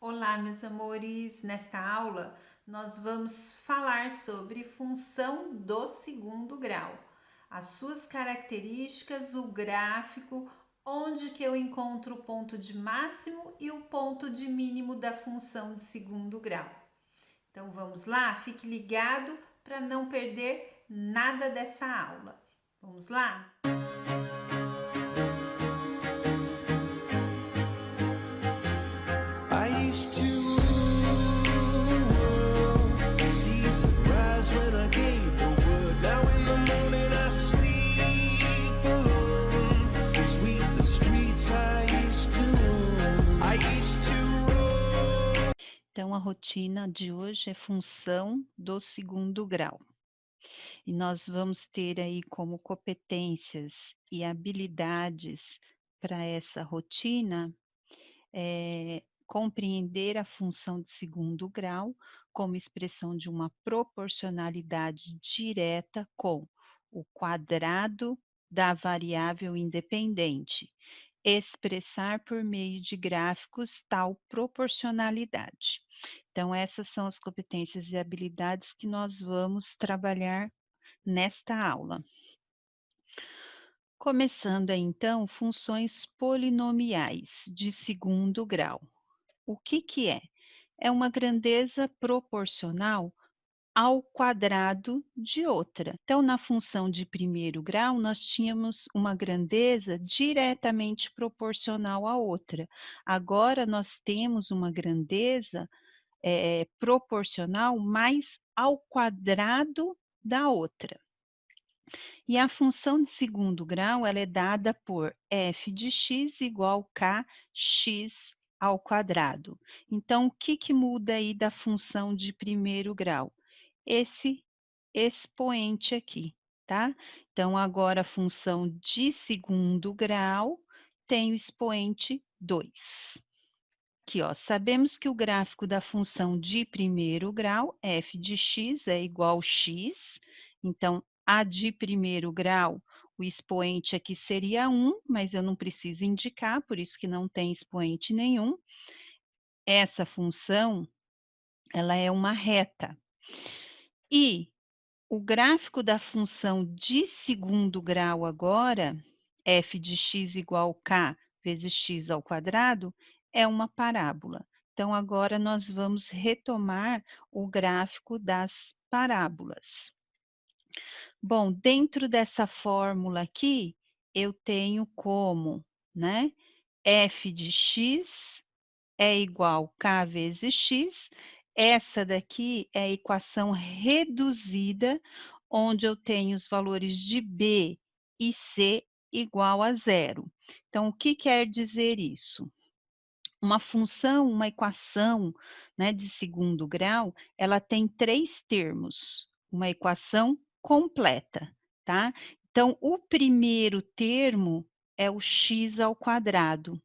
Olá, meus amores! Nesta aula, nós vamos falar sobre função do segundo grau, as suas características, o gráfico, onde que eu encontro o ponto de máximo e o ponto de mínimo da função de segundo grau. Então, vamos lá? Fique ligado para não perder nada dessa aula. Vamos lá? I used to rule the world, see sunrise when I gave the word. Now in the morning I sleep alone, sweep the streets I used to own. I used to roll. Então, a rotina de hoje é função do segundo grau. E nós vamos ter aí como competências e habilidades para essa rotina, compreender a função de segundo grau como expressão de uma proporcionalidade direta com o quadrado da variável independente, expressar por meio de gráficos tal proporcionalidade. Então, essas são as competências e habilidades que nós vamos trabalhar nesta aula. Começando aí, então, funções polinomiais de segundo grau. O que que é? É uma grandeza proporcional ao quadrado de outra. Então, na função de primeiro grau, nós tínhamos uma grandeza diretamente proporcional à outra. Agora, nós temos uma grandeza proporcional mais ao quadrado da outra. E a função de segundo grau, ela é dada por f de x igual kx ao quadrado. Então, o que que muda aí da função de primeiro grau? Esse expoente aqui, tá? Então, agora a função de segundo grau tem o expoente 2. Aqui, ó, sabemos que o gráfico da função de primeiro grau, f de x é igual a x, então, a de primeiro grau, o expoente aqui seria 1, mas eu não preciso indicar, por isso que não tem expoente nenhum. Essa função, ela é uma reta. E o gráfico da função de segundo grau agora, f de x igual a k vezes x ao quadrado, é uma parábola. Então, agora nós vamos retomar o gráfico das parábolas. Bom, dentro dessa fórmula aqui, eu tenho como, né, f de x é igual a k vezes x. Essa daqui é a equação reduzida, onde eu tenho os valores de b e c igual a zero. Então, o que quer dizer isso? Uma função, uma equação, né, de segundo grau, ela tem 3 termos, uma equação completa, tá? Então, o primeiro termo é o x ao quadrado.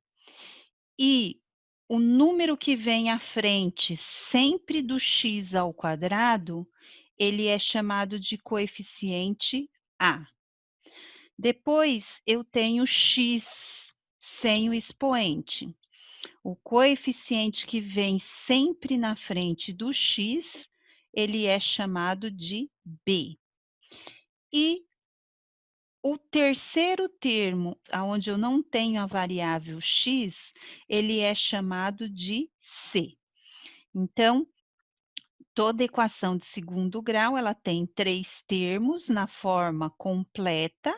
E o número que vem à frente, sempre do x ao quadrado, ele é chamado de coeficiente A. Depois, eu tenho x sem o expoente. O coeficiente que vem sempre na frente do x, ele é chamado de b. E o terceiro termo, aonde eu não tenho a variável x, ele é chamado de c. Então, toda equação de segundo grau, ela tem 3 termos na forma completa,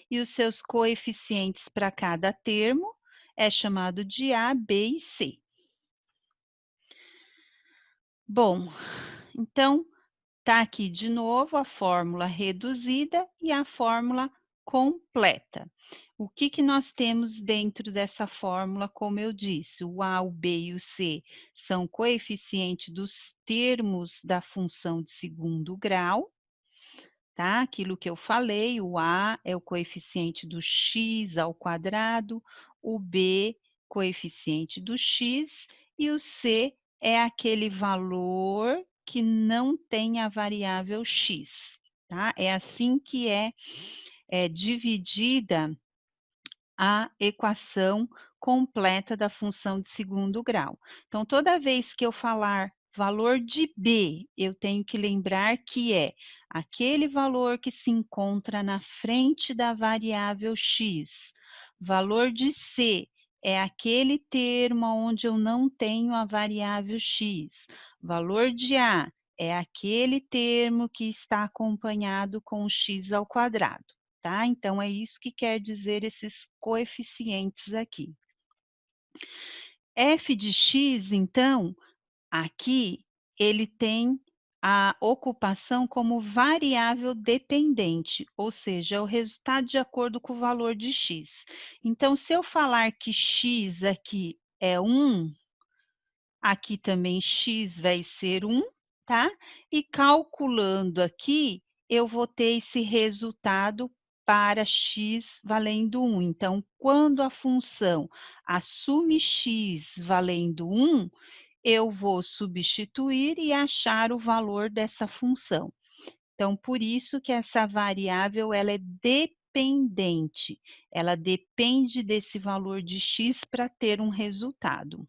e os seus coeficientes para cada termo é chamado de a, b e c. Bom, então, tá aqui de novo a fórmula reduzida e a fórmula completa. O que que nós temos dentro dessa fórmula, como eu disse? O A, o B e o C são coeficientes dos termos da função de segundo grau, tá? Aquilo que eu falei, o A é o coeficiente do x ao quadrado, o B, coeficiente do x, e o C é aquele valor que não tem a variável x, tá? É assim que é dividida a equação completa da função de segundo grau. Então, toda vez que eu falar valor de B, eu tenho que lembrar que é aquele valor que se encontra na frente da variável x. Valor de C é aquele termo onde eu não tenho a variável x. Valor de A é aquele termo que está acompanhado com x ao quadrado, tá? Então, é isso que quer dizer esses coeficientes aqui. F de x, então, aqui ele tem a ocupação como variável dependente, ou seja, é o resultado de acordo com o valor de x. Então, se eu falar que x aqui é 1, aqui também x vai ser 1, tá? E calculando aqui, eu vou ter esse resultado para x valendo 1. Então, quando a função assume x valendo 1, eu vou substituir e achar o valor dessa função. Então, por isso que essa variável ela é dependente. Ela depende desse valor de x para ter um resultado.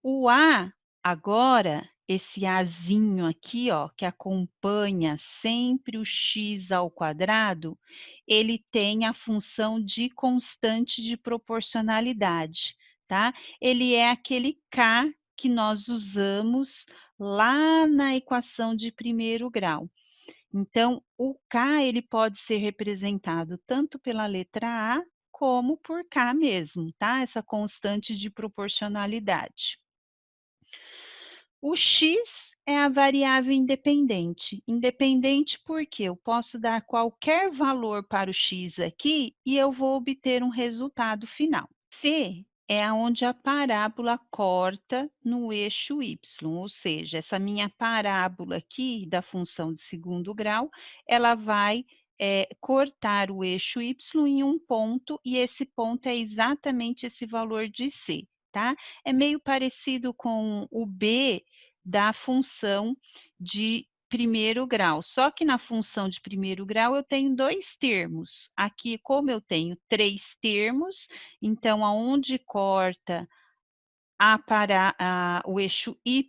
O A, agora, esse Azinho aqui, ó, que acompanha sempre o x ao quadrado, ele tem a função de constante de proporcionalidade, tá? Ele é aquele k que nós usamos lá na equação de primeiro grau. Então, o k ele pode ser representado tanto pela letra A como por k mesmo, tá? Essa constante de proporcionalidade. O x é a variável independente. Independente porque eu posso dar qualquer valor para o x aqui e eu vou obter um resultado final. C é onde a parábola corta no eixo y, ou seja, essa minha parábola aqui da função de segundo grau, ela vai cortar o eixo y em um ponto e esse ponto é exatamente esse valor de C, tá? É meio parecido com o B da função de primeiro grau. Só que na função de primeiro grau eu tenho dois termos. Aqui, como eu tenho três termos, então aonde corta o eixo y,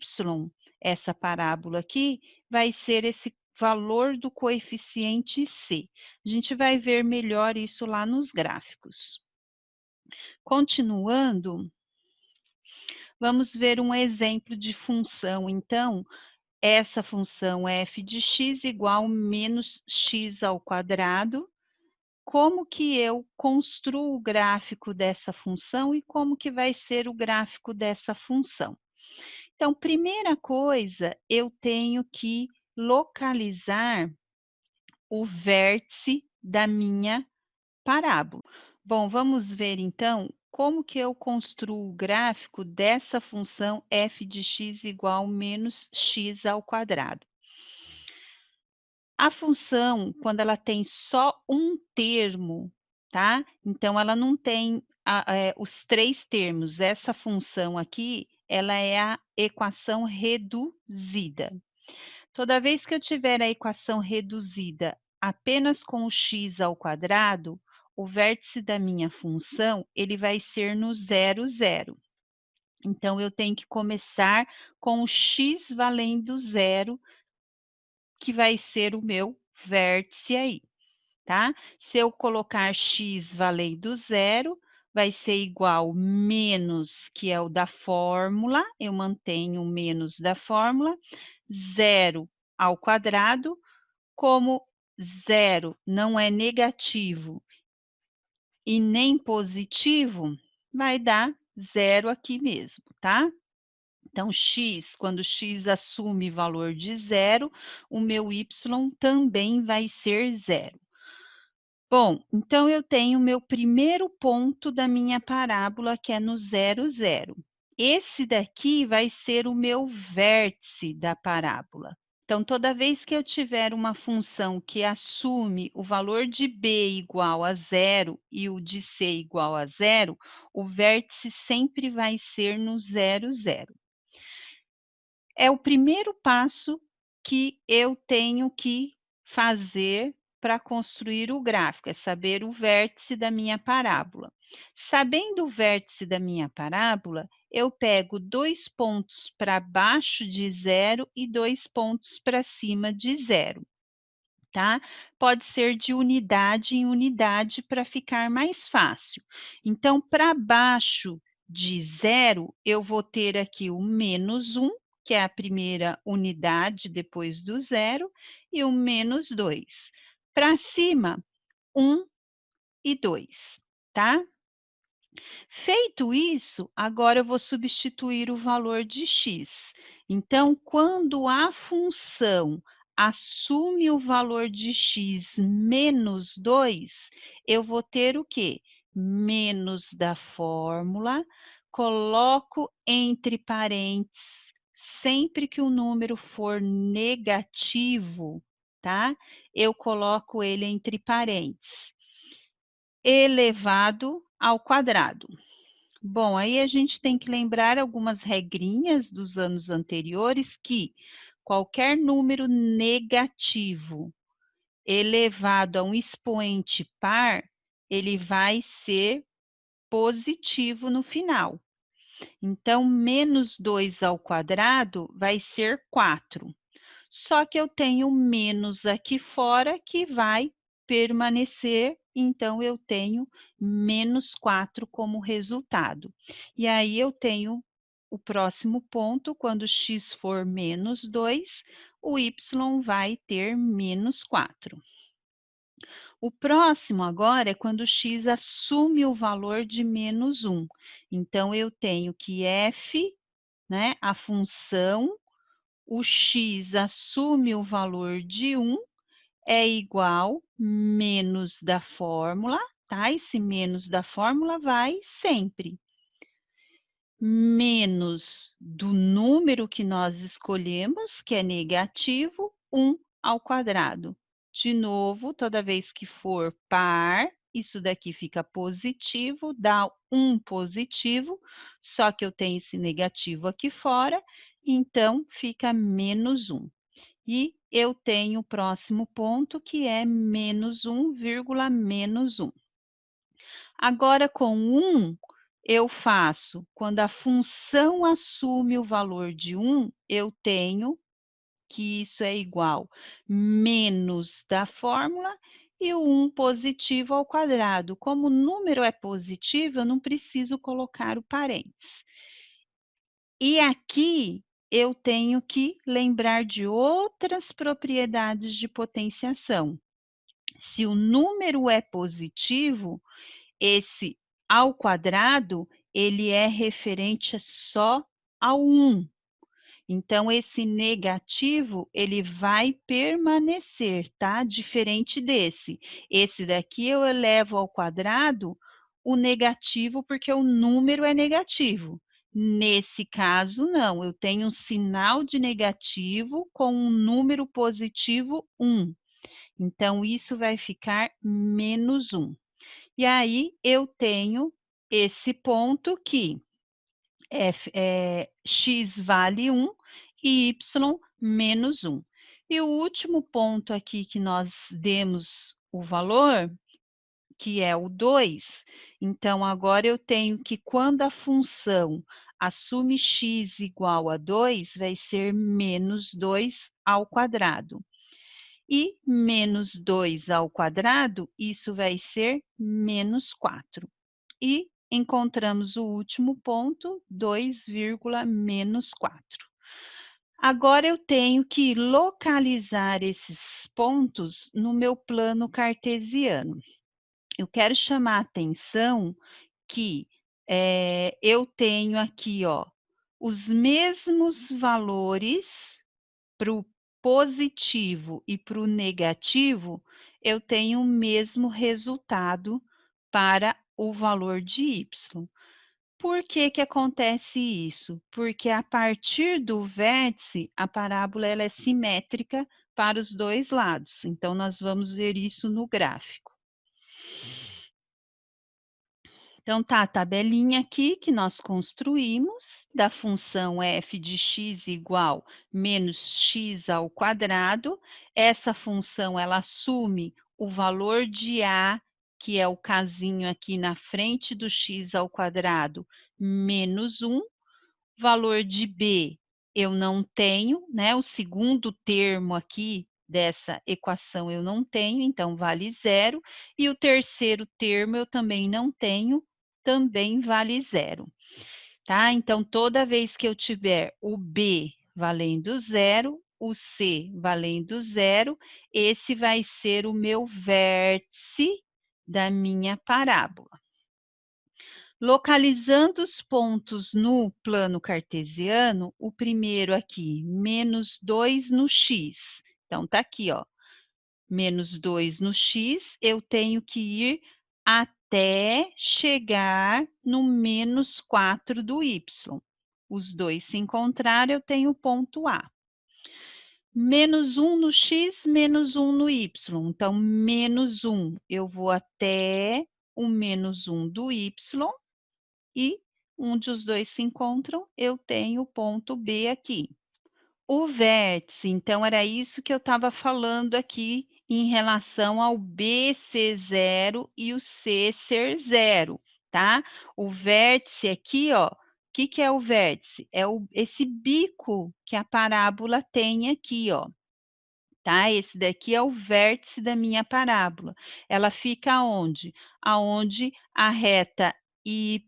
essa parábola aqui, vai ser esse valor do coeficiente C. A gente vai ver melhor isso lá nos gráficos. Continuando, vamos ver um exemplo de função, então, essa função f de x igual menos x ao quadrado. Como que eu construo o gráfico dessa função e como que vai ser o gráfico dessa função? Então, primeira coisa, eu tenho que localizar o vértice da minha parábola. Bom, vamos ver então como que eu construo o gráfico dessa função f de x igual menos x ao quadrado. A função, quando ela tem só um termo, tá? Então, ela não tem os três termos. Essa função aqui, ela é a equação reduzida. Toda vez que eu tiver a equação reduzida apenas com o x ao quadrado, o vértice da minha função, ele vai ser no 0, 0. Então, eu tenho que começar com o x valendo 0, que vai ser o meu vértice aí, tá? Se eu colocar x valendo 0, vai ser igual menos, que é o da fórmula, eu mantenho o menos da fórmula, 0 ao quadrado, como 0 não é negativo e nem positivo, vai dar 0 aqui mesmo, tá? Então, x, quando x assume valor de 0, o meu y também vai ser 0. Bom, então eu tenho o meu primeiro ponto da minha parábola, que é no 0, 0. Esse daqui vai ser o meu vértice da parábola. Então, toda vez que eu tiver uma função que assume o valor de b igual a 0 e o de c igual a 0, o vértice sempre vai ser no 0, 0. É o primeiro passo que eu tenho que fazer para construir o gráfico, é saber o vértice da minha parábola. Sabendo o vértice da minha parábola, eu pego 2 pontos para baixo de zero e 2 pontos para cima de zero, tá? Pode ser de unidade em unidade para ficar mais fácil. Então, para baixo de zero, eu vou ter aqui o menos 1, que é a primeira unidade depois do zero, e o menos 2. Para cima, 1 e 2, tá? Feito isso, agora eu vou substituir o valor de x. Então, quando a função assume o valor de x menos 2, eu vou ter o quê? Menos da fórmula, coloco entre parênteses, sempre que o número for negativo, tá? Eu coloco ele entre parênteses, elevado ao quadrado. Bom, aí a gente tem que lembrar algumas regrinhas dos anos anteriores que qualquer número negativo elevado a um expoente par, ele vai ser positivo no final. Então, menos 2 ao quadrado vai ser 4. Só que eu tenho menos aqui fora que vai permanecer, então eu tenho menos 4 como resultado. E aí eu tenho o próximo ponto, quando x for menos 2, o y vai ter menos 4. O próximo agora é quando x assume o valor de menos 1. Então, eu tenho que f, né, a função, o x assume o valor de 1, é igual menos da fórmula, tá? Esse menos da fórmula vai sempre. Menos do número que nós escolhemos, que é negativo, 1 ao quadrado. De novo, toda vez que for par, isso daqui fica positivo, dá 1 positivo, só que eu tenho esse negativo aqui fora, então fica menos 1. E eu tenho o próximo ponto, que é menos 1, menos 1. Agora, com 1, eu faço, quando a função assume o valor de 1, eu tenho que isso é igual menos da fórmula e o 1 positivo ao quadrado. Como o número é positivo, eu não preciso colocar o parênteses. E aqui eu tenho que lembrar de outras propriedades de potenciação. Se o número é positivo, esse ao quadrado, ele é referente só ao 1. Então, esse negativo, ele vai permanecer, tá? Diferente desse. Esse daqui eu elevo ao quadrado o negativo porque o número é negativo. Nesse caso, não. Eu tenho um sinal de negativo com um número positivo 1. Então, isso vai ficar menos 1. E aí, eu tenho esse ponto que x vale 1 e y menos 1. E o último ponto aqui que nós demos o valor, que é o 2, então agora eu tenho que quando a função assume x igual a 2, vai ser menos 2 ao quadrado. E menos 2 ao quadrado, isso vai ser menos 4. E encontramos o último ponto, 2, menos 4. Agora eu tenho que localizar esses pontos no meu plano cartesiano. Eu quero chamar a atenção que eu tenho aqui, ó, os mesmos valores para o positivo e para o negativo, eu tenho o mesmo resultado para o valor de y. Por que que acontece isso? Porque a partir do vértice, a parábola ela é simétrica para os dois lados. Então, nós vamos ver isso no gráfico. Então, tá a tabelinha aqui que nós construímos da função f de x igual menos x ao quadrado. Essa função, ela assume o valor de a, que é o casinho aqui na frente do x ao quadrado, menos 1. Valor de b eu não tenho, né? O segundo termo aqui dessa equação eu não tenho, então vale 0. E o terceiro termo eu também não tenho, também vale 0. Tá? Então, toda vez que eu tiver o b valendo 0, o c valendo 0, esse vai ser o meu vértice da minha parábola. Localizando os pontos no plano cartesiano, o primeiro aqui, menos 2 no x. Então, tá aqui, ó, menos 2 no x, eu tenho que ir até chegar no menos 4 do y. Os dois se encontrarem, eu tenho o ponto A. Menos 1 no x, menos 1 no y. Então, menos 1, eu vou até o menos 1 do y, e onde os dois se encontram, eu tenho o ponto B aqui. O vértice, então, era isso que eu estava falando aqui em relação ao B ser 0 e o C ser 0, tá? O vértice aqui, ó, o que, que é o vértice? É esse bico que a parábola tem aqui, ó. Tá? Esse daqui é o vértice da minha parábola. Ela fica onde? Aonde a reta y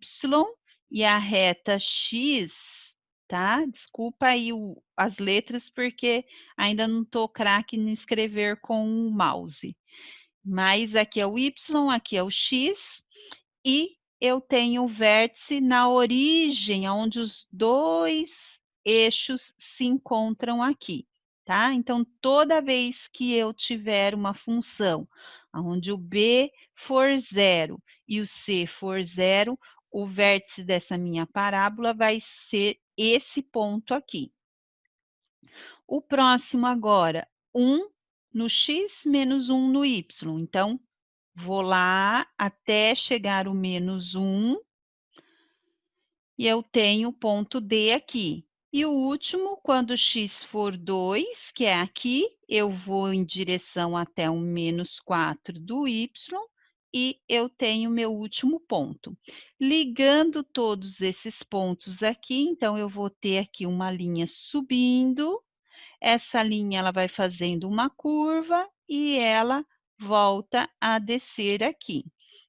e a reta x, tá? Desculpa aí as letras, porque ainda não estou craque em escrever com o mouse. Mas aqui é o y, aqui é o x, e eu tenho o vértice na origem, onde os dois eixos se encontram aqui, tá? Então, toda vez que eu tiver uma função onde o b for 0 e o c for 0, o vértice dessa minha parábola vai ser esse ponto aqui. O próximo agora, 1 no x menos 1 no y. Então, vou lá até chegar o menos 1 e eu tenho o ponto D aqui. E o último, quando x for 2, que é aqui, eu vou em direção até o menos 4 do y e eu tenho meu último ponto. Ligando todos esses pontos aqui, então eu vou ter aqui uma linha subindo, essa linha ela vai fazendo uma curva e ela volta a descer aqui.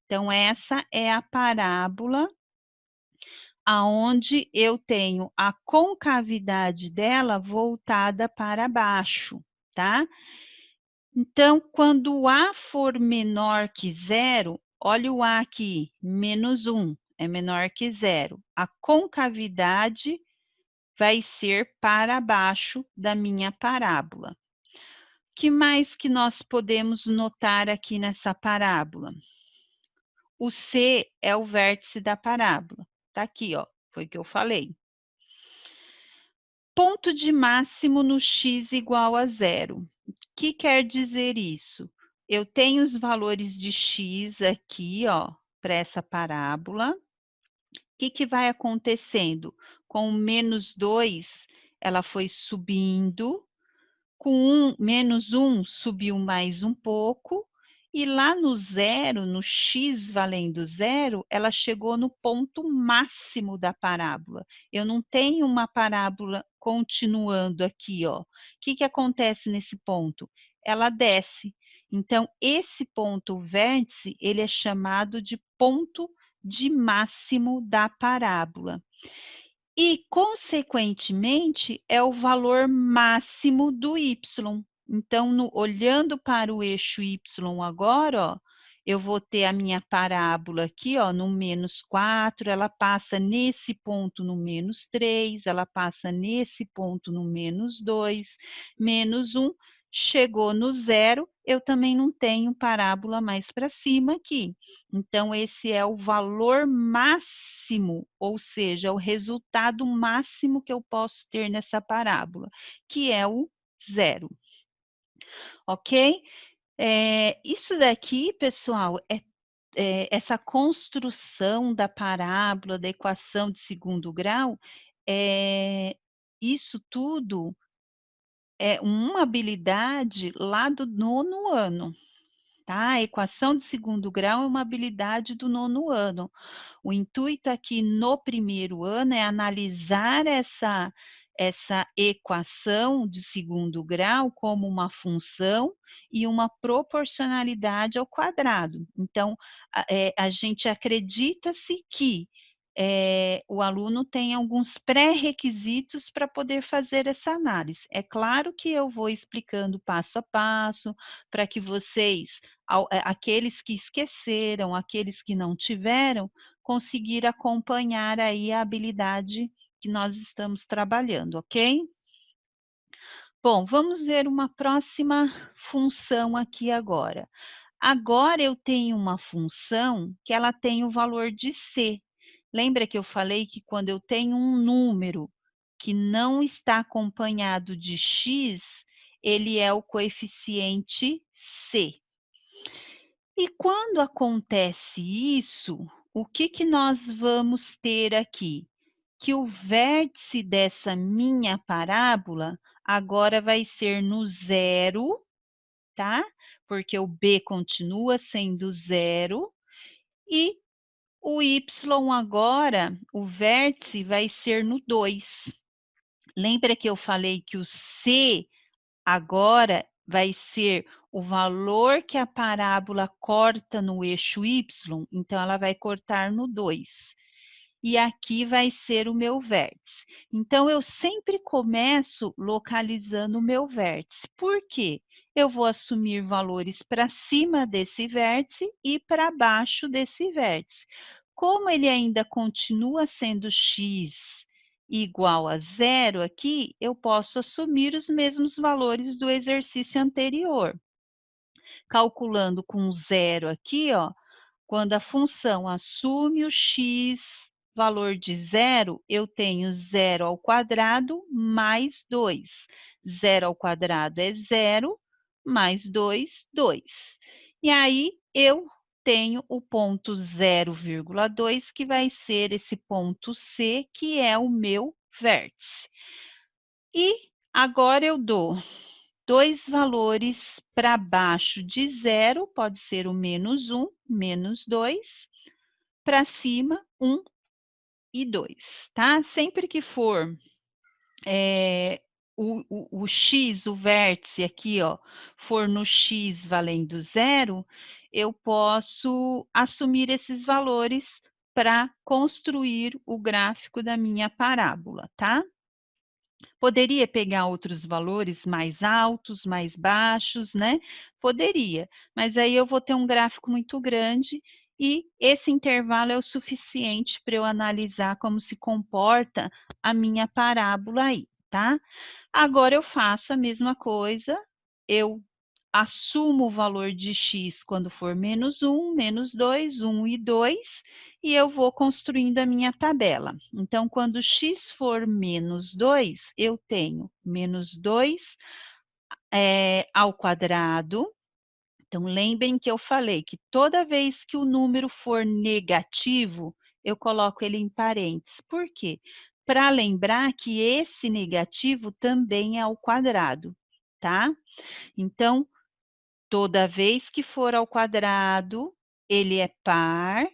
Então, essa é a parábola aonde eu tenho a concavidade dela voltada para baixo, tá? Então, quando o A for menor que 0, olha o A aqui, menos 1, é menor que 0. A concavidade vai ser para baixo da minha parábola. O que mais que nós podemos notar aqui nessa parábola? O C é o vértice da parábola. Tá aqui, ó, foi o que eu falei. Ponto de máximo no x igual a 0. O que quer dizer isso? Eu tenho os valores de x aqui, ó, para essa parábola. O que vai acontecendo? Com o menos 2, ela foi subindo. Com menos 1, subiu mais um pouco. E lá no zero, no x valendo zero, ela chegou no ponto máximo da parábola. Eu não tenho uma parábola continuando aqui, ó. O que acontece nesse ponto? Ela desce. Então, esse ponto vértice, ele é chamado de ponto de máximo da parábola. E, consequentemente, é o valor máximo do y. Então, olhando para o eixo y agora, ó, eu vou ter a minha parábola aqui, ó, no menos 4, ela passa nesse ponto no menos 3, ela passa nesse ponto no menos 2, menos 1, chegou no zero, eu também não tenho parábola mais para cima aqui. Então, esse é o valor máximo, ou seja, o resultado máximo que eu posso ter nessa parábola, que é o zero. Ok? Isso daqui, pessoal, essa construção da parábola, da equação de segundo grau, isso tudo é uma habilidade lá do 9º ano, tá? A equação de segundo grau é uma habilidade do nono ano. O intuito aqui no primeiro ano é analisar essa equação de segundo grau como uma função e uma proporcionalidade ao quadrado. Então, a gente acredita-se que o aluno tem alguns pré-requisitos para poder fazer essa análise. É claro que eu vou explicando passo a passo para que vocês, aqueles que esqueceram, aqueles que não tiveram, conseguir acompanhar aí a habilidade que nós estamos trabalhando, ok? Bom, vamos ver uma próxima função aqui agora. Agora eu tenho uma função que ela tem o valor de c. Lembra que eu falei que quando eu tenho um número que não está acompanhado de x, ele é o coeficiente c. E quando acontece isso, o que nós vamos ter aqui? Que o vértice dessa minha parábola agora vai ser no zero, tá? Porque o b continua sendo zero, e o y agora, o vértice vai ser no 2. Lembra que eu falei que o c agora vai ser o valor que a parábola corta no eixo y, então ela vai cortar no 2. E aqui vai ser o meu vértice. Então, eu sempre começo localizando o meu vértice. Por quê? Eu vou assumir valores para cima desse vértice e para baixo desse vértice. Como ele ainda continua sendo x igual a zero aqui, eu posso assumir os mesmos valores do exercício anterior. Calculando com zero aqui, ó, quando a função assume o x valor de zero, eu tenho zero ao quadrado mais 2. Zero ao quadrado é zero, mais 2, 2. E aí, eu tenho o ponto 0,2, que vai ser esse ponto C, que é o meu vértice. E agora eu dou dois valores para baixo de zero, pode ser o menos 1, menos 2, para cima, 1 e 2, tá? Sempre que for o x, o vértice aqui, ó, for no x valendo zero, eu posso assumir esses valores para construir o gráfico da minha parábola, tá? Poderia pegar outros valores mais altos, mais baixos, né? Poderia, mas aí eu vou ter um gráfico muito grande e esse intervalo é o suficiente para eu analisar como se comporta a minha parábola aí, tá? Agora eu faço a mesma coisa, eu assumo o valor de x quando for menos 1, menos 2, 1 e 2, e eu vou construindo a minha tabela. Então, quando x for menos 2, eu tenho menos 2 ao quadrado. Então, lembrem que eu falei que toda vez que o número for negativo, eu coloco ele em parênteses. Por quê? Para lembrar que esse negativo também é ao quadrado, tá? Então, toda vez que for ao quadrado, ele é par,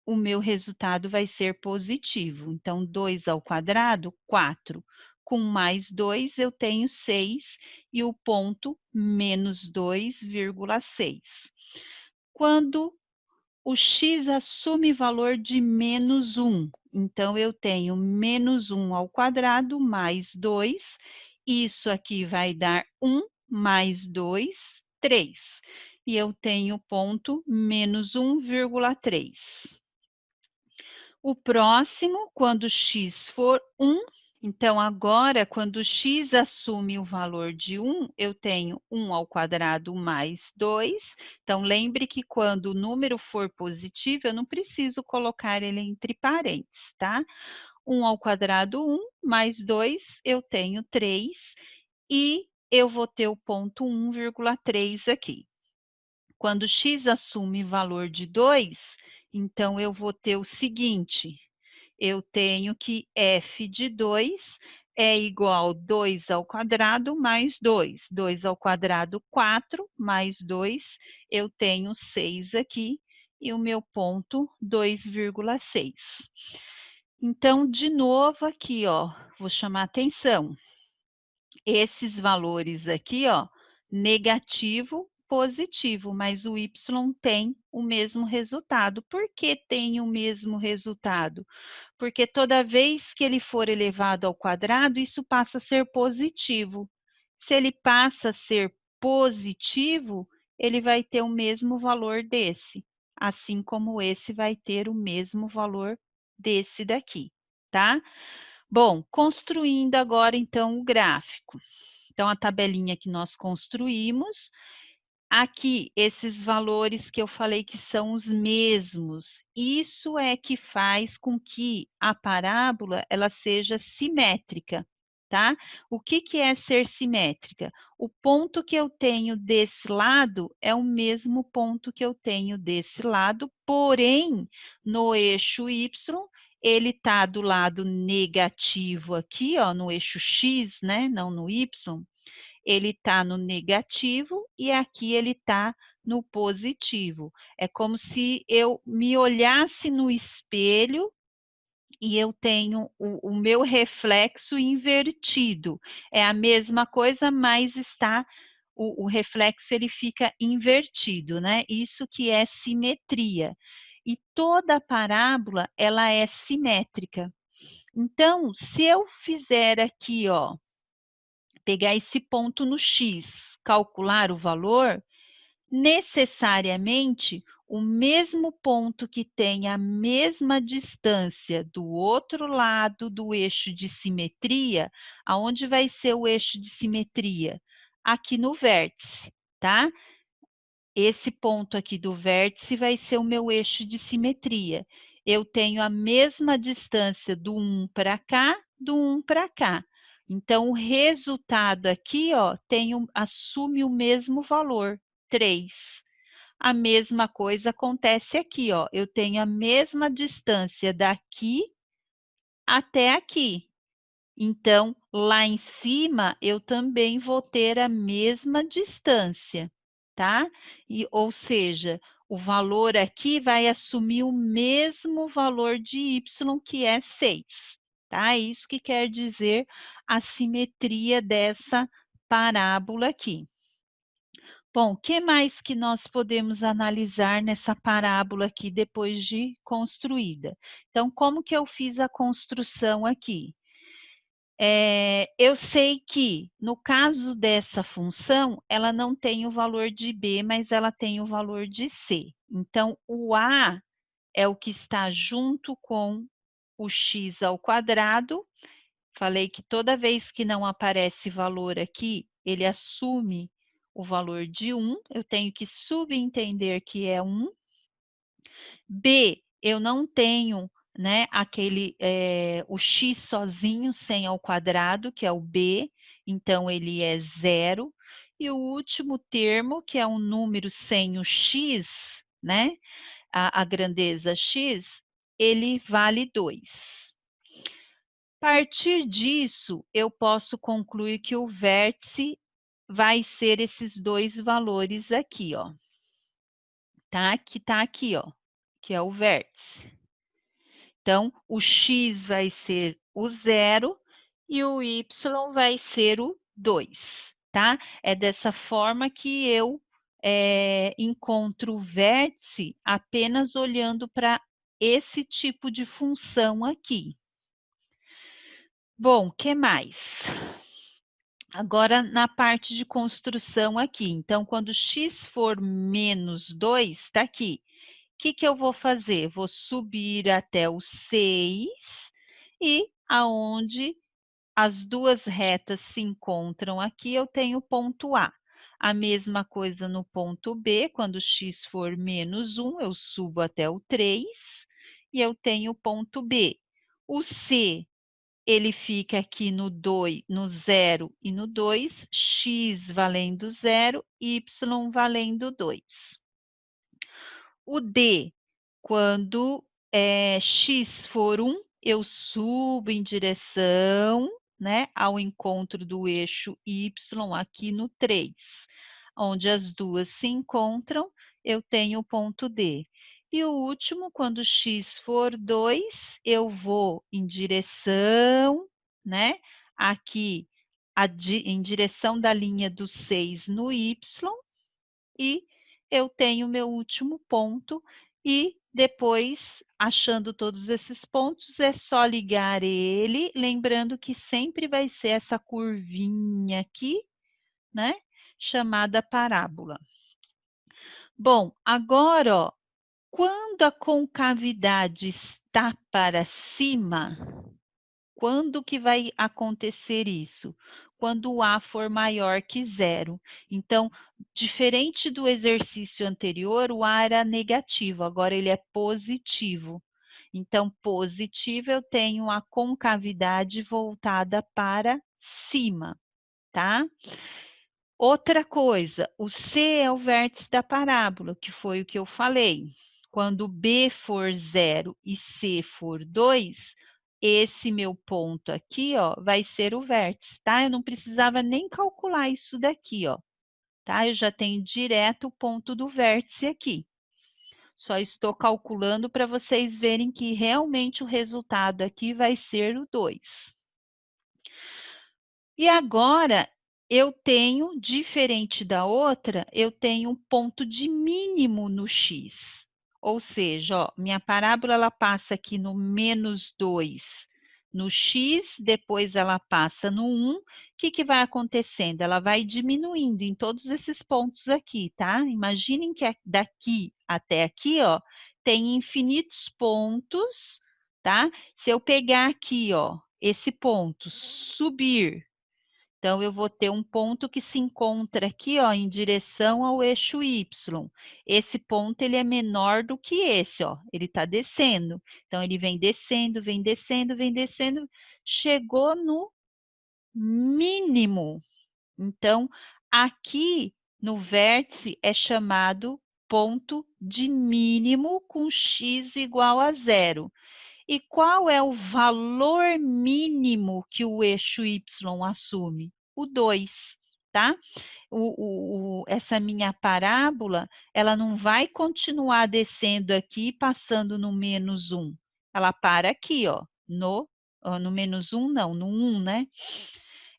o meu resultado vai ser positivo. Então, 2 ao quadrado, 4. Com mais 2, eu tenho 6 e o ponto menos 2,6. Quando o x assume valor de menos 1, então eu tenho menos 1 ao quadrado mais 2, isso aqui vai dar 1 mais 2, 3. E eu tenho ponto menos 1,3. O próximo, quando x for 1, então agora, quando x assume o valor de 1, eu tenho 1 ao quadrado mais 2. Então, lembre que quando o número for positivo, eu não preciso colocar ele entre parênteses, tá? 1 ao quadrado, 1, mais 2, eu tenho 3. E eu vou ter o ponto 1,3 aqui. Quando x assume valor de 2, então eu vou ter o seguinte: eu tenho que f de 2 é igual 2 ao quadrado mais 2. 2 ao quadrado, 4, mais 2, eu tenho 6 aqui, e o meu ponto, 2,6. Então, de novo aqui, ó, vou chamar atenção. Esses valores aqui, ó, negativo, positivo, mas o y tem o mesmo resultado. Por que tem o mesmo resultado? Porque toda vez que ele for elevado ao quadrado, isso passa a ser positivo. Se ele passa a ser positivo, ele vai ter o mesmo valor desse, assim como esse vai ter o mesmo valor desse daqui, tá? Bom, construindo agora então o gráfico. Então, a tabelinha que nós construímos, aqui, esses valores que eu falei que são os mesmos, isso é que faz com que a parábola ela seja simétrica, tá? O que que é ser simétrica? O ponto que eu tenho desse lado é o mesmo ponto que eu tenho desse lado, porém, no eixo Y, ele está do lado negativo aqui, ó, no eixo X, né? Não no Y, ele está no negativo e aqui ele está no positivo. É como se eu me olhasse no espelho e eu tenho o meu reflexo invertido. É a mesma coisa, mas está o reflexo ele fica invertido, né? Isso que é simetria. E toda parábola ela é simétrica. Então, se eu fizer aqui, ó, pegar esse ponto no X, calcular o valor, necessariamente o mesmo ponto que tem a mesma distância do outro lado do eixo de simetria, aonde vai ser o eixo de simetria? Aqui no vértice, tá? Esse ponto aqui do vértice vai ser o meu eixo de simetria. Eu tenho a mesma distância do 1 para cá, do 1 para cá. Então, o resultado aqui, ó, assume o mesmo valor, 3. A mesma coisa acontece aqui, ó. Eu tenho a mesma distância daqui até aqui. Então, lá em cima, eu também vou ter a mesma distância, tá? Ou seja, o valor aqui vai assumir o mesmo valor de y, que é 6, tá? Isso que quer dizer a simetria dessa parábola aqui. Bom, o que mais que nós podemos analisar nessa parábola aqui depois de construída? Então, como que eu fiz a construção aqui? Eu sei que, no caso dessa função, ela não tem o valor de b, mas ela tem o valor de c. Então, o a é o que está junto com o x ao quadrado. Falei que toda vez que não aparece valor aqui, ele assume o valor de 1. Eu tenho que subentender que é 1. B, eu não tenho, né, o x sozinho, sem ao quadrado, que é o b, então ele é 0. E o último termo, que é um número sem o x, né, a grandeza x, ele vale 2. A partir disso, eu posso concluir que o vértice vai ser esses dois valores aqui, ó. Tá? Que tá aqui, ó, que é o vértice. Então, o x vai ser o 0 e o y vai ser o 2, tá? É dessa forma que eu encontro o vértice apenas olhando para esse tipo de função aqui. Bom, o que mais? Agora, na parte de construção aqui. Então, quando x for menos 2, está aqui. O que, que eu vou fazer? Vou subir até o 6 e aonde as duas retas se encontram aqui, eu tenho o ponto A. A mesma coisa no ponto B, quando x for menos 1, eu subo até o 3 e eu tenho o ponto B. O C, ele fica aqui no 2, no 0 e no 2, x valendo 0, y valendo 2. O D, quando x for 1, eu subo em direção, né, ao encontro do eixo Y aqui no 3. Onde as duas se encontram, eu tenho o ponto D. E o último, quando x for 2, eu vou em direção, né, aqui em direção da linha do 6 no Y, e eu tenho meu último ponto, e depois, achando todos esses pontos, é só ligar ele, lembrando que sempre vai ser essa curvinha aqui, né, chamada parábola. Bom, agora, ó, quando a concavidade está para cima, quando que vai acontecer isso? Quando o A for maior que zero. Então, diferente do exercício anterior, o A era negativo, agora ele é positivo. Então, positivo, eu tenho a concavidade voltada para cima, tá? Outra coisa, o C é o vértice da parábola, que foi o que eu falei. Quando B for 0 e C for 2, esse meu ponto aqui, ó, vai ser o vértice, tá? Eu não precisava nem calcular isso daqui, ó, tá? Eu já tenho direto o ponto do vértice aqui. Só estou calculando para vocês verem que realmente o resultado aqui vai ser o 2. E agora eu tenho, diferente da outra, eu tenho um ponto de mínimo no x. Ou seja, ó, minha parábola ela passa aqui no -2 no x, depois ela passa no 1. O que, que vai acontecendo? Ela vai diminuindo em todos esses pontos aqui, tá? Imaginem que daqui até aqui, ó, tem infinitos pontos, tá? Se eu pegar aqui, ó, esse ponto, subir, então, eu vou ter um ponto que se encontra aqui, ó, em direção ao eixo Y. Esse ponto, ele é menor do que esse, ó. Ele está descendo. Então, ele vem descendo, vem descendo, vem descendo. Chegou no mínimo. Então, aqui no vértice é chamado ponto de mínimo com x igual a zero. E qual é o valor mínimo que o eixo Y assume? O 2, tá? Essa minha parábola, ela não vai continuar descendo aqui, passando no -1. Ela para aqui, ó, no -1 não, no 1, né?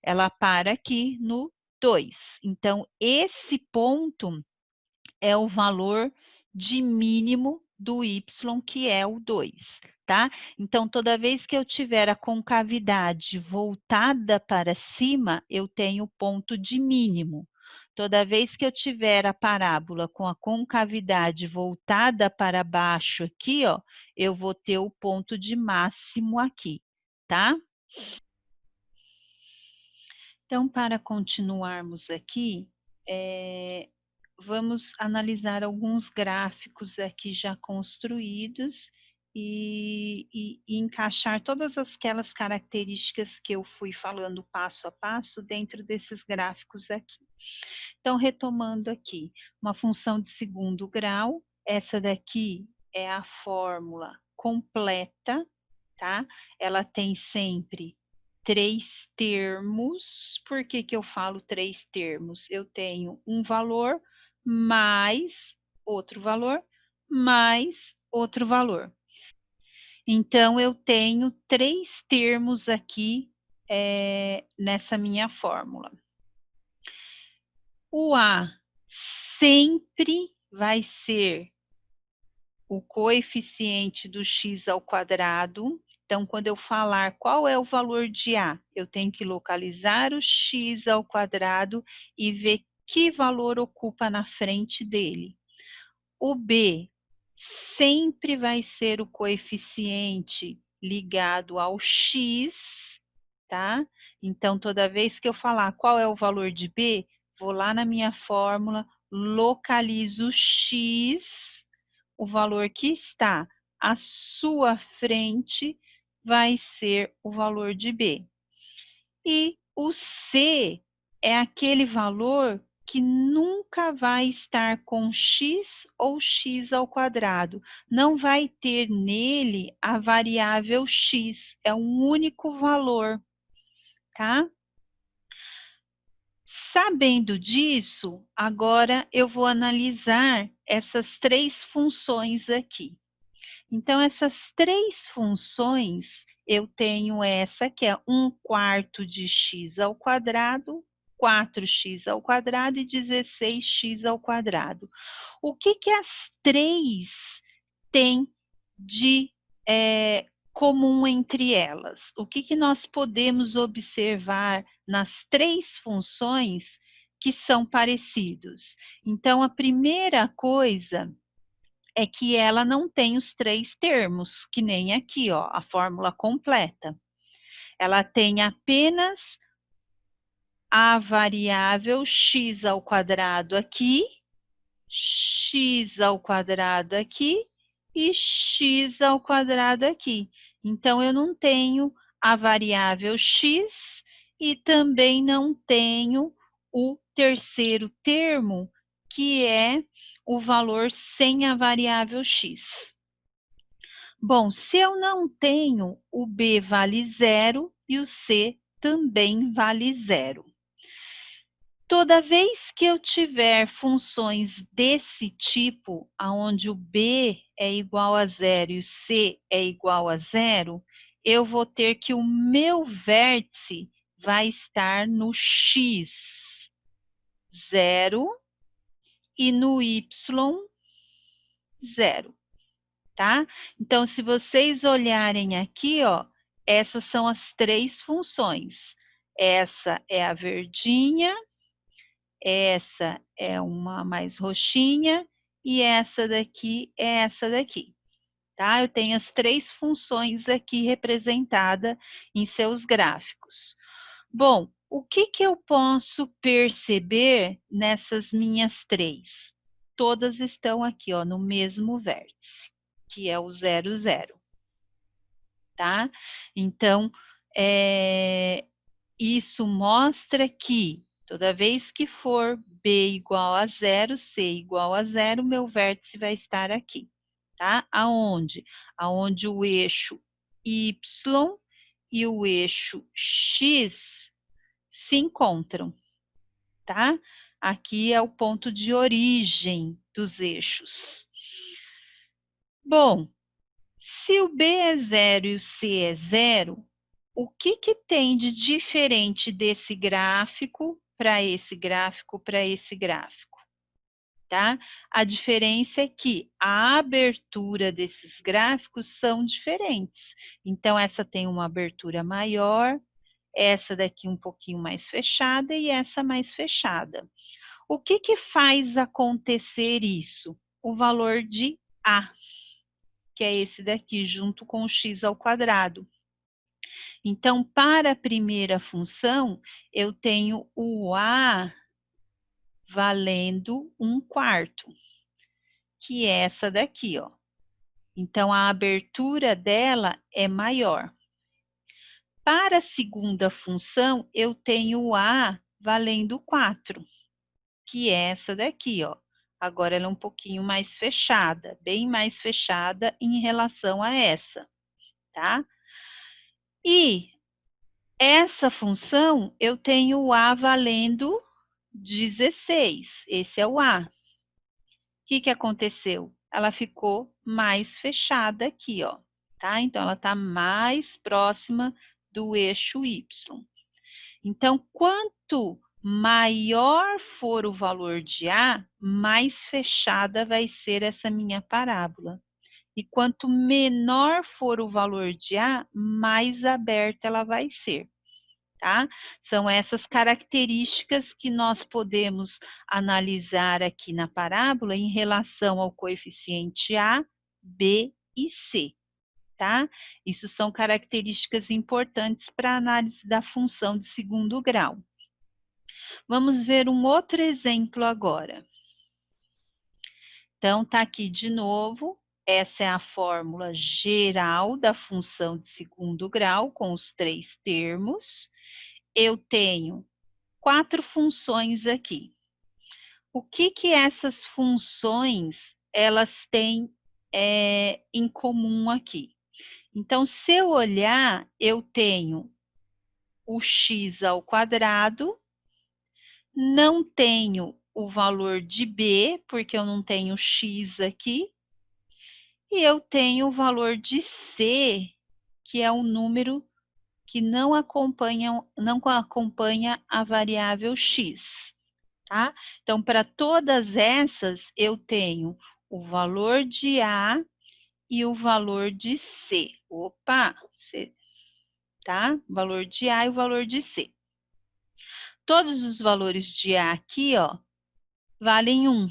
Ela para aqui no 2. Então, esse ponto é o valor de mínimo do y, que é o 2, tá? Então, toda vez que eu tiver a concavidade voltada para cima, eu tenho ponto de mínimo. Toda vez que eu tiver a parábola com a concavidade voltada para baixo aqui, ó, eu vou ter o ponto de máximo aqui, tá? Então, para continuarmos aqui, vamos analisar alguns gráficos aqui já construídos e encaixar todas aquelas características que eu fui falando passo a passo dentro desses gráficos aqui. Então, retomando aqui, uma função de segundo grau, essa daqui é a fórmula completa, tá? Ela tem sempre 3 termos. Por que que eu falo 3 termos? Eu tenho um valor mais outro valor, mais outro valor. Então, eu tenho 3 termos aqui, nessa minha fórmula. O A sempre vai ser o coeficiente do x ao quadrado. Então, quando eu falar qual é o valor de A, eu tenho que localizar o x ao quadrado e ver que valor ocupa na frente dele. O B sempre vai ser o coeficiente ligado ao x, tá? Então, toda vez que eu falar qual é o valor de B, vou lá na minha fórmula, localizo o x, o valor que está à sua frente vai ser o valor de B. E o C é aquele valor que nunca vai estar com x ou x ao quadrado. Não vai ter nele a variável x, é um único valor, tá? Sabendo disso, agora eu vou analisar essas 3 funções aqui. Então, essas 3 funções, eu tenho essa que é 1/4 de x ao quadrado, 4x ao quadrado e 16x ao quadrado. O que que as 3 têm de comum entre elas? O que que nós podemos observar nas 3 funções que são parecidos? Então, a primeira coisa é que ela não tem os 3 termos, que nem aqui, ó, a fórmula completa. Ela tem apenas a variável x ao quadrado aqui, x ao quadrado aqui e x ao quadrado aqui. Então, eu não tenho a variável x e também não tenho o terceiro termo, que é o valor sem a variável x. Bom, se eu não tenho, o b vale zero e o c também vale zero. Toda vez que eu tiver funções desse tipo, aonde o b é igual a zero e o c é igual a zero, eu vou ter que o meu vértice vai estar no x, zero, e no y, zero, tá? Então, se vocês olharem aqui, ó, essas são as 3 funções. Essa é a verdinha, essa é uma mais roxinha e essa daqui é essa daqui, tá? Eu tenho as 3 funções aqui representadas em seus gráficos. Bom, o que que eu posso perceber nessas minhas 3? Todas estão aqui, ó, no mesmo vértice, que é o 0, 0, tá? Então, isso mostra que toda vez que for b igual a zero, c igual a zero, meu vértice vai estar aqui, tá? Aonde? Aonde o eixo y e o eixo x se encontram, tá? Aqui é o ponto de origem dos eixos. Bom, se o b é zero e o c é zero, o que que tem de diferente desse gráfico para esse gráfico para esse gráfico, tá? A diferença é que a abertura desses gráficos são diferentes. Então, essa tem uma abertura maior, essa daqui um pouquinho mais fechada e essa mais fechada. O que que faz acontecer isso? O valor de A, que é esse daqui, junto com o x ao quadrado. Então, para a primeira função, eu tenho o A valendo 1/4, que é essa daqui, ó. Então, a abertura dela é maior. Para a segunda função, eu tenho o A valendo 4, que é essa daqui, ó. Agora ela é um pouquinho mais fechada, bem mais fechada em relação a essa, tá? E essa função, eu tenho o A valendo 16, esse é o A. O que que aconteceu? Ela ficou mais fechada aqui, ó, tá? Então, ela está mais próxima do eixo Y. Então, quanto maior for o valor de A, mais fechada vai ser essa minha parábola. E quanto menor for o valor de A, mais aberta ela vai ser, tá? São essas características que nós podemos analisar aqui na parábola em relação ao coeficiente A, B e C, tá? Isso são características importantes para a análise da função de segundo grau. Vamos ver um outro exemplo agora. Então, tá aqui de novo, essa é a fórmula geral da função de segundo grau, com os 3 termos. Eu tenho 4 funções aqui. O que que essas funções, elas têm em comum aqui? Então, se eu olhar, eu tenho o x ao quadrado, não tenho o valor de b, porque eu não tenho x aqui, e eu tenho o valor de c, que é um número que não acompanha a variável x, tá? Então, para todas essas, eu tenho o valor de A e o valor de C. Opa, tá? O valor de A e o valor de C. Todos os valores de A aqui, ó, valem 1,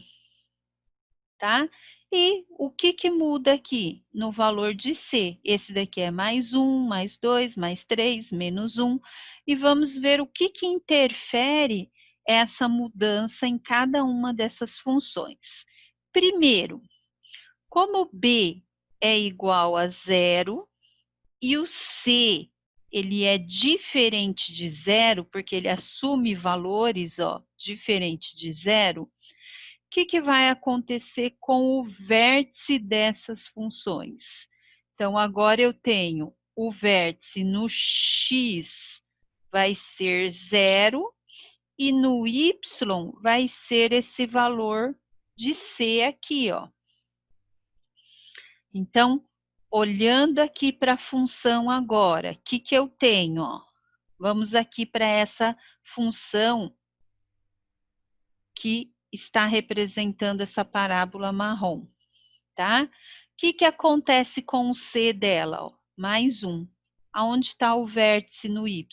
tá? E o que muda aqui no valor de C? Esse daqui é mais 1, mais 2, mais 3, menos 1. E vamos ver o que interfere essa mudança em cada uma dessas funções. Primeiro, como B é igual a 0 e o C ele é diferente de 0, porque ele assume valores, ó, diferente de 0, o que vai acontecer com o vértice dessas funções? Então, agora eu tenho o vértice no x vai ser 0 e no y vai ser esse valor de c aqui, ó. Então, olhando aqui para a função agora, o que eu tenho, ó? Vamos aqui para essa função que está representando essa parábola marrom, tá? O que acontece com o C dela? Ó? Mais 1. Aonde está o vértice no Y?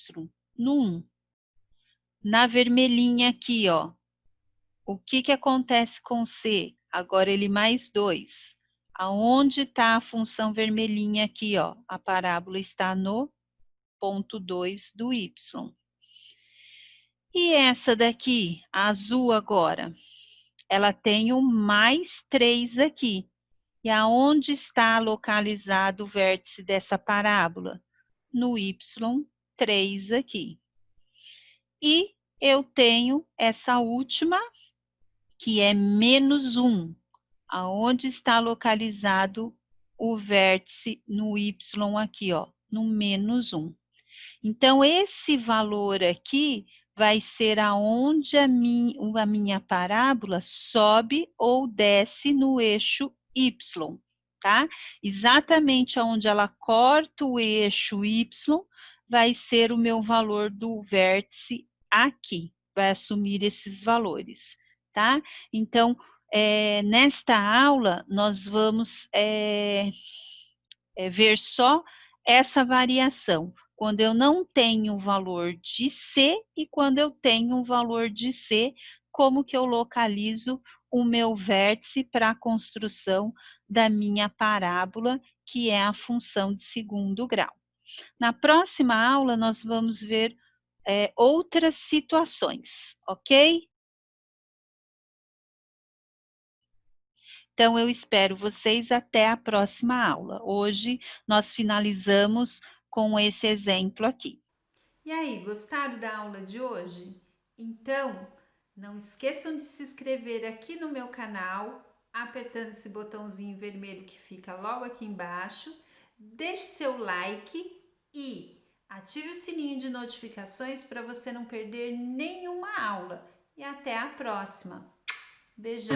No 1. Na vermelhinha aqui, ó. O que acontece com o C? Agora ele mais 2. Aonde está a função vermelhinha aqui, ó? A parábola está no ponto 2 do Y. E essa daqui, a azul agora? Ela tem o mais 3 aqui. E aonde está localizado o vértice dessa parábola? No y3 aqui. E eu tenho essa última, que é menos 1. Aonde está localizado o vértice no y aqui, ó, no menos 1. Então, esse valor aqui vai ser aonde a minha parábola sobe ou desce no eixo y, tá? Exatamente aonde ela corta o eixo y, vai ser o meu valor do vértice aqui, vai assumir esses valores, tá? Então, nesta aula, nós vamos ver só essa variação, quando eu não tenho o valor de C e quando eu tenho o valor de C, como que eu localizo o meu vértice para a construção da minha parábola, que é a função de segundo grau. Na próxima aula, nós vamos ver outras situações, ok? Então, eu espero vocês até a próxima aula. Hoje, nós finalizamos com esse exemplo aqui. E aí, gostaram da aula de hoje? Então, não esqueçam de se inscrever aqui no meu canal, apertando esse botãozinho vermelho que fica logo aqui embaixo. Deixe seu like e ative o sininho de notificações para você não perder nenhuma aula. E até a próxima. Beijão!